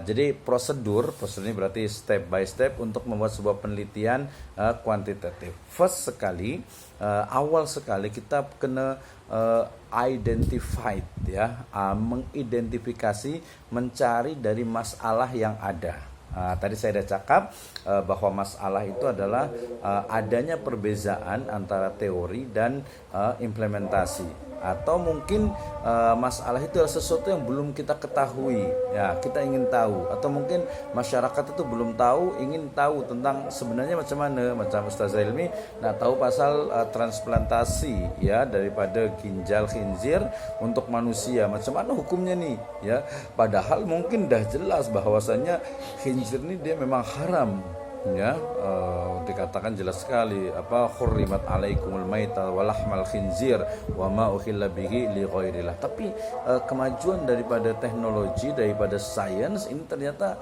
Jadi prosedur ini berarti step by step untuk membuat sebuah penelitian kuantitatif. First sekali, awal sekali kita kena identified ya, mengidentifikasi, mencari dari masalah yang ada. Tadi saya sudah cakap bahwa masalah itu adalah adanya perbezaan antara teori dan implementasi, atau mungkin masalah itu adalah sesuatu yang belum kita ketahui, ya kita ingin tahu, atau mungkin masyarakat itu belum tahu, ingin tahu tentang sebenarnya macam mana, macam Ustaz Ilmi nak tahu pasal transplantasi ya daripada ginjal khinzir untuk manusia, macam mana hukumnya nih ya, padahal mungkin dah jelas bahwasannya khinzir ini dia memang haram ya, dikatakan jelas sekali apa hurrimat alaikumul maita walahmal khinzir wa ma ukhilla bihi li ghairillah. Tapi kemajuan daripada teknologi, daripada sains ini ternyata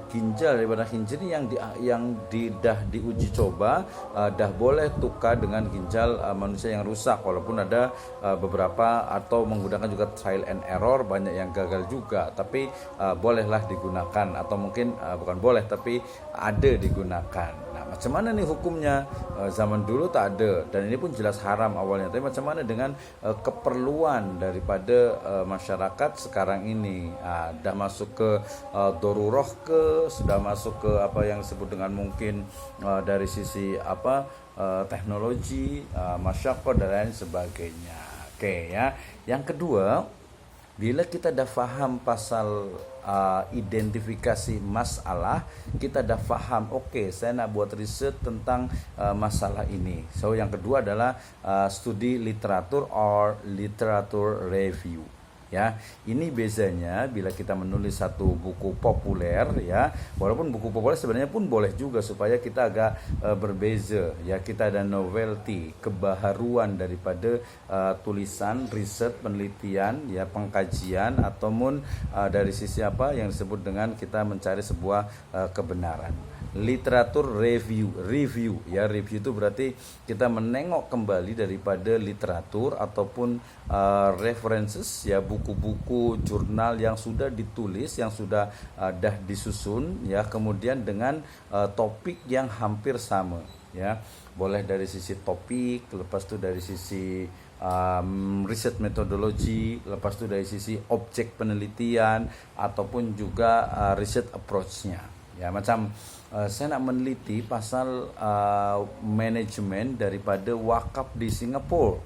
ginjal daripada khinzir yang dah diuji coba, dah boleh tukar dengan ginjal manusia yang rusak, walaupun ada beberapa atau menggunakan juga trial and error, banyak yang gagal juga, tapi bolehlah digunakan, atau mungkin bukan boleh tapi ada digunakan. Nah, macam mana nih hukumnya? Zaman dulu tak ada, dan ini pun jelas haram awalnya. Tapi macam mana dengan keperluan daripada masyarakat sekarang ini? Dah masuk ke daruroh ke, sudah masuk ke apa yang disebut dengan mungkin dari sisi teknologi, masyarakat dan lain sebagainya. Oke ya. Yang kedua, bila kita dah faham pasal identifikasi masalah, kita dah faham, oke, saya nak buat riset tentang masalah ini. So yang kedua adalah studi literatur or literature review. Ya, ini biasanya bila kita menulis satu buku populer ya, walaupun buku populer sebenarnya pun boleh juga supaya kita agak berbeza ya, kita ada novelty, kebaharuan daripada tulisan, riset, penelitian ya, pengkajian, ataupun dari sisi apa yang disebut dengan kita mencari sebuah kebenaran. Literatur review ya, review itu berarti kita menengok kembali daripada literatur ataupun references ya, buku-buku jurnal yang sudah ditulis, yang sudah dah disusun ya, kemudian dengan topik yang hampir sama ya, boleh dari sisi topik, lepas itu dari sisi riset metodologi, lepas itu dari sisi objek penelitian, ataupun juga riset approach-nya ya. Macam saya nak meneliti pasal manajemen daripada wakaf di Singapura.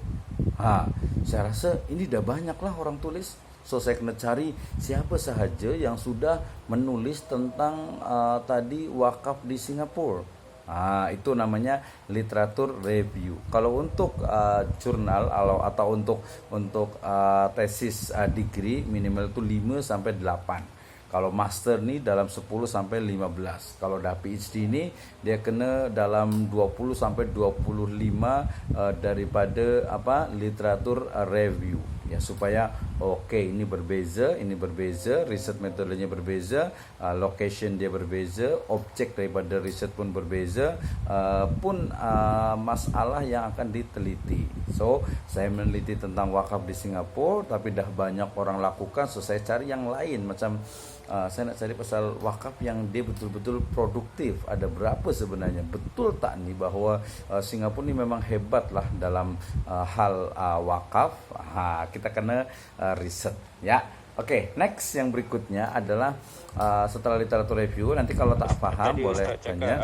Saya rasa ini dah banyaklah orang tulis. So saya kena cari siapa sahaja yang sudah menulis tentang tadi wakaf di Singapura. Itu namanya literatur review. Kalau untuk jurnal atau untuk tesis degree minimal itu 5 sampai 8. Kalau master ni dalam 10 sampai 15. Kalau dah PhD ni dia kena dalam 20 sampai 25 daripada literatur review ya, supaya ini berbeza, riset metodenya berbeza, location dia berbeza, objek daripada riset pun berbeza, pun masalah yang akan diteliti. So saya meneliti tentang wakaf di Singapura, tapi dah banyak orang lakukan, so saya cari yang lain. Macam saya nak cari pasal wakaf yang dia betul-betul produktif. Ada berapa sebenarnya? Betul tak ni bahawa Singapura ni memang hebat lah dalam hal wakaf? Kita kena riset ya. Oke, next yang berikutnya adalah setelah literatur review, nanti kalau tak faham Tadi boleh Ustaz tanya.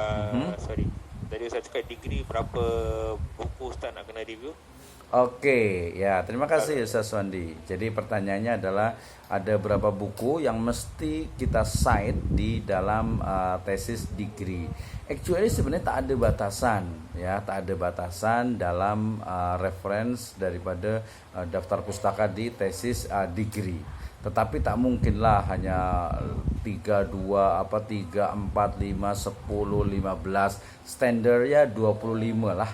sorry. Tadi Ustaz cakap degree berapa buku Ustaz nak kena review? Oke, ya terima kasih Ustaz Wandi. Jadi pertanyaannya adalah ada berapa buku yang mesti kita cite di dalam tesis degree. Actually sebenarnya tak ada batasan ya, tak ada batasan dalam reference daripada daftar pustaka di tesis degree. Tetapi tak mungkinlah hanya 3, 2, 3, 4, 5, 10, 15. Standarnya 25 lah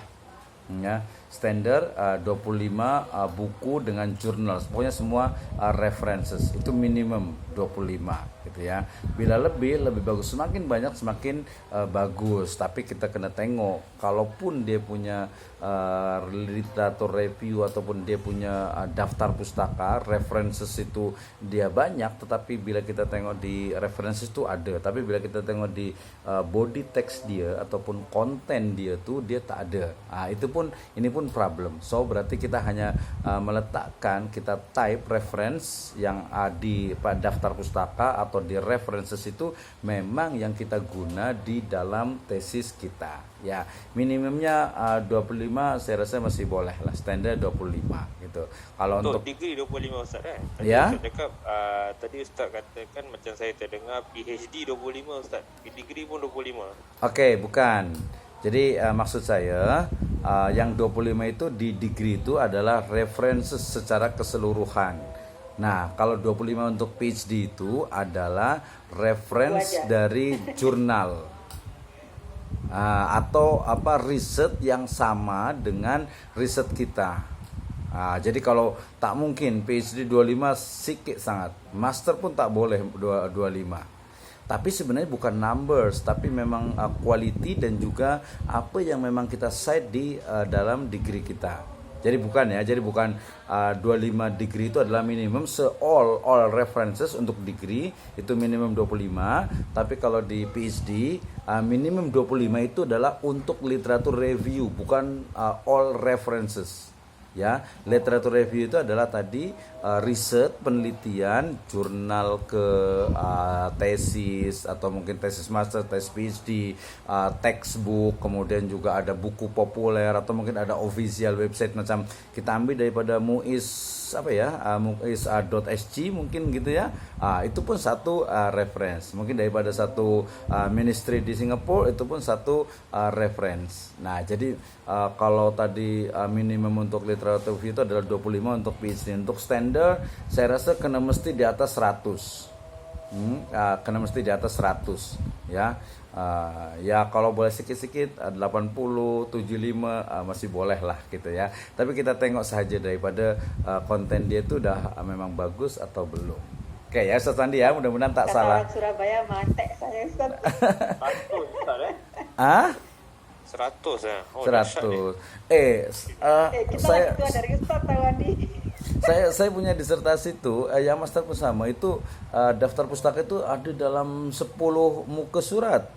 ya. Standar 25 buku dengan jurnal. Pokoknya semua references. Itu minimum 25 gitu ya. Bila lebih bagus. Semakin banyak semakin bagus. Tapi kita kena tengok, kalaupun dia punya literatur review ataupun dia punya daftar pustaka, references itu dia banyak, tetapi bila kita tengok di references itu ada, tapi bila kita tengok di body text dia ataupun konten dia tuh dia tak ada. Ini pun problem. So berarti kita hanya meletakkan, kita type reference yang di daftar pustaka atau di references itu memang yang kita guna di dalam tesis kita. Ya, minimumnya 25 saya rasa masih boleh lah, standar 25 gitu. Kalau untuk degree 25 Ustaz kan? Tadi ya. Ustaz cakap, tadi Ustaz katakan macam saya terdengar PhD 25 Ustaz. Degree pun 25. Oke, bukan. Jadi maksud saya yang 25 itu di degree itu adalah references secara keseluruhan. Nah, kalau 25 untuk PhD itu adalah reference dari jurnal. Atau riset yang sama dengan riset kita. Jadi kalau tak mungkin PhD 25 sikit sangat, master pun tak boleh 25. Tapi sebenarnya bukan numbers, tapi memang quality dan juga apa yang memang kita cite di dalam degree kita. Jadi bukan 25 degree itu adalah minimum, all references untuk degree itu minimum 25, tapi kalau di PhD minimum 25 itu adalah untuk literatur review, bukan all references. Ya, literatur review itu adalah tadi riset, penelitian, jurnal ke tesis atau mungkin tesis master, tesis PhD, textbook, kemudian juga ada buku populer atau mungkin ada official website macam kita ambil daripada MUIS muis.sg mungkin gitu ya. Itu pun satu reference. Mungkin daripada satu ministry di Singapura itu pun satu reference. Nah, jadi kalau tadi minimum untuk literatur review itu adalah 25 untuk PhD. Untuk standar saya rasa kena mesti di atas 100. Kena mesti di atas 100 ya. Ya kalau boleh sikit-sikit 80, 75 masih boleh lah gitu ya. Tapi kita tengok saja daripada konten dia itu udah memang bagus atau belum. Oke ya Ustaz Sandi ya, mudah-mudahan tak salah. Surabaya mantek saya Ustaz. 100 Ustaz 100 ya. 100. Kita Saya lagi tua dari Ustaz Tawandi. saya punya disertasi itu yang master pun sama itu, daftar pustaka itu ada dalam 10 muka surat.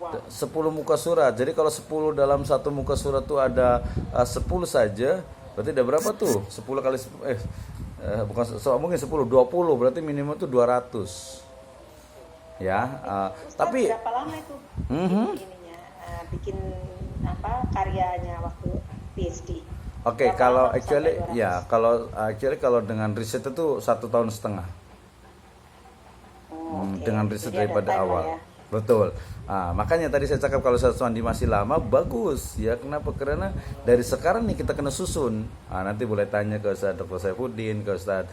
10 muka surat. Jadi kalau 10 dalam satu muka surat itu ada 10 saja, berarti ada berapa tuh? 10 kali bukan mungkin 10, 20, berarti minimum itu 200. Ya, tapi berapa lama itu ininya bikin karyanya waktu PhD? Oke, kalau actually kalau dengan riset itu 1,5 tahun. Dengan riset daripada awal. Ya. Betul. Makanya tadi saya cakap kalau Ustaz Wandi masih lama bagus ya. Kenapa? Karena dari sekarang nih kita kena susun. Nanti boleh tanya ke Ustaz Dr. Saifuddin, ke Ustaz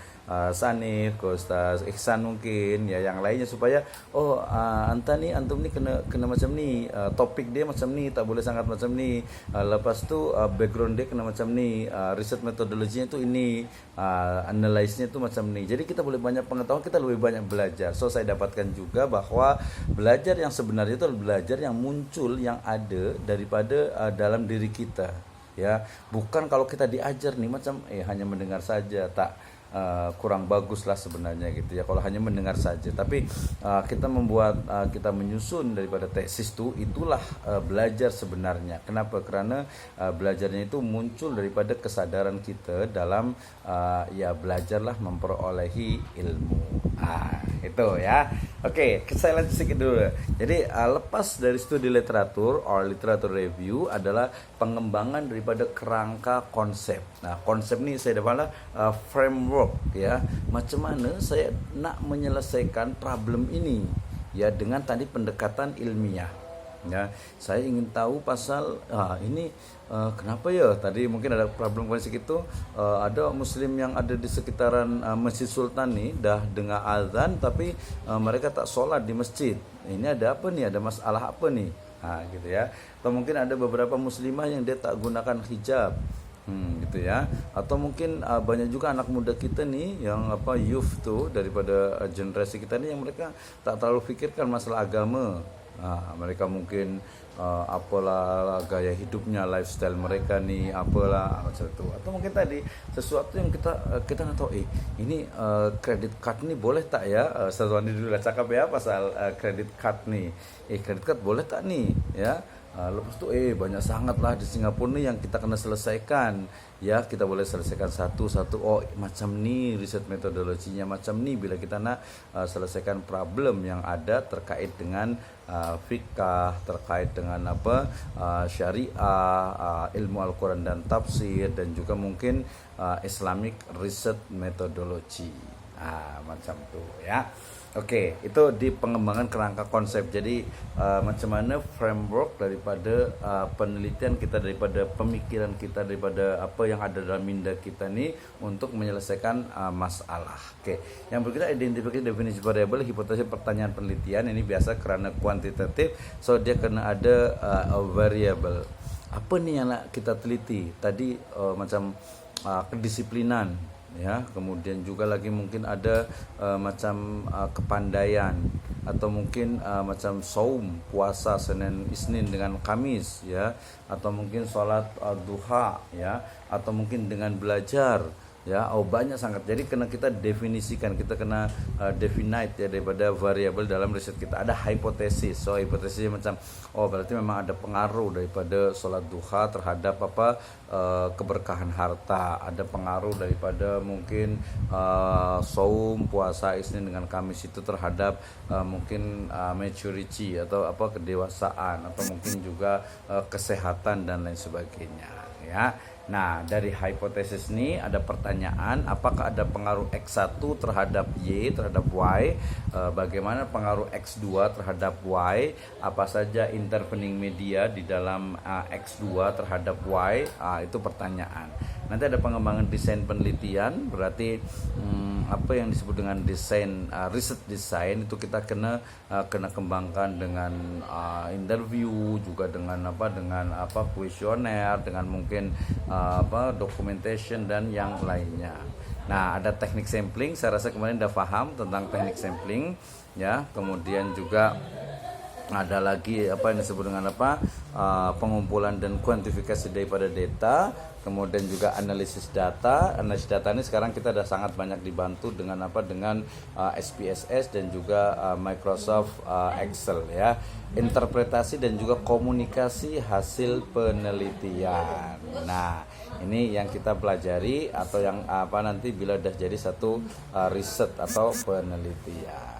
Sanif, ke Ustaz Ihsan mungkin ya, yang lainnya supaya antum nih kena macam ni, topik dia macam ni, tak boleh sangat macam ni. Lepas tu background dia kena macam ni, riset metodologinya tu ini, analyze-nya tu macam ni. Jadi kita boleh banyak pengetahuan, kita lebih banyak belajar. So saya dapatkan juga bahwa belajar yang sebenarnya itu adalah belajar yang muncul, yang ada daripada dalam diri kita ya. Bukan kalau kita diajar nih macam hanya mendengar saja, tak kurang bagus lah sebenarnya gitu ya kalau hanya mendengar saja. Tapi kita kita menyusun daripada tesis itulah belajar sebenarnya. Kenapa? Karena belajarnya itu muncul daripada kesadaran kita dalam belajarlah memperolehi ilmu. Itu ya. Oke, saya lanjut sedikit dulu. Jadi lepas dari studi literatur or literature review adalah pengembangan daripada kerangka konsep. Nah, konsep ini saya dapat framework ya. Macam mana saya nak menyelesaikan problem ini ya dengan tadi pendekatan ilmiah. Ya, saya ingin tahu pasal ini kenapa ya tadi mungkin ada problem kondisi itu, ada muslim yang ada di sekitaran Masjid Sultan nih dah dengar azan tapi mereka tak solat di masjid. Ini ada apa nih? Ada masalah apa nih? Nah, gitu ya. Atau mungkin ada beberapa muslimah yang dia tak gunakan hijab. Gitu ya. Atau mungkin banyak juga anak muda kita nih yang youth tuh daripada generasi kita nih yang mereka tak terlalu pikirkan masalah agama. Nah, mereka mungkin apalah gaya hidupnya, lifestyle mereka nih apalah macam itu. Atau mungkin tadi sesuatu yang kita nggak tahu ini kredit card nih boleh tak ya? Satu dulu lah cakap ya pasal kredit card nih. Kredit card boleh tak nih ya? Lepas itu banyak sangat lah di Singapura nih yang kita kena selesaikan ya. Kita boleh selesaikan satu-satu. Macam nih riset metodologinya, macam nih bila kita nak selesaikan problem yang ada terkait dengan fikah, terkait dengan syariah, ilmu Al-Quran dan tafsir, dan juga mungkin Islamic Research Methodology, macam tuh ya. Oke, itu di pengembangan kerangka konsep. Jadi macam mana framework daripada penelitian kita, daripada pemikiran kita, daripada apa yang ada dalam minda kita nih untuk menyelesaikan masalah. Oke, yang berikutnya identifikasi definisi variabel, hipotesis pertanyaan penelitian. Ini biasa kerana kuantitatif, so dia kena ada variabel. Apa nih yang nak kita teliti? Tadi macam kedisiplinan. Ya, kemudian juga lagi mungkin ada macam kepandaian, atau mungkin macam saum, puasa Senin Isnin dengan Kamis ya, atau mungkin sholat duha ya, atau mungkin dengan belajar ya. Banyak sangat. Jadi kena kita definisikan, kita kena definite ya daripada variabel dalam riset kita. Ada hipotesis. So hipotesisnya macam berarti memang ada pengaruh daripada sholat duha terhadap keberkahan harta, ada pengaruh daripada mungkin saum puasa Isnin dengan Kamis itu terhadap mungkin maturity atau kedewasaan, atau mungkin juga kesehatan dan lain sebagainya ya. Nah, dari hipotesis ini ada pertanyaan, apakah ada pengaruh X1 terhadap Y, terhadap Y, bagaimana pengaruh X2 terhadap Y, apa saja intervening media di dalam X2 terhadap Y, itu pertanyaan. Nanti ada pengembangan desain penelitian, berarti apa yang disebut dengan desain, riset desain itu kita kena kembangkan dengan interview, juga dengan kuesioner, dengan mungkin documentation dan yang lainnya. Nah, ada teknik sampling, saya rasa kemarin udah paham tentang teknik sampling ya. Kemudian juga ada lagi yang disebut dengan pengumpulan dan kuantifikasi daripada data. Kemudian juga analisis data. Analisis data ini sekarang kita sudah sangat banyak dibantu dengan dengan SPSS dan juga Microsoft Excel ya. Interpretasi dan juga komunikasi hasil penelitian. Nah, ini yang kita pelajari atau yang nanti bila sudah jadi satu riset atau penelitian.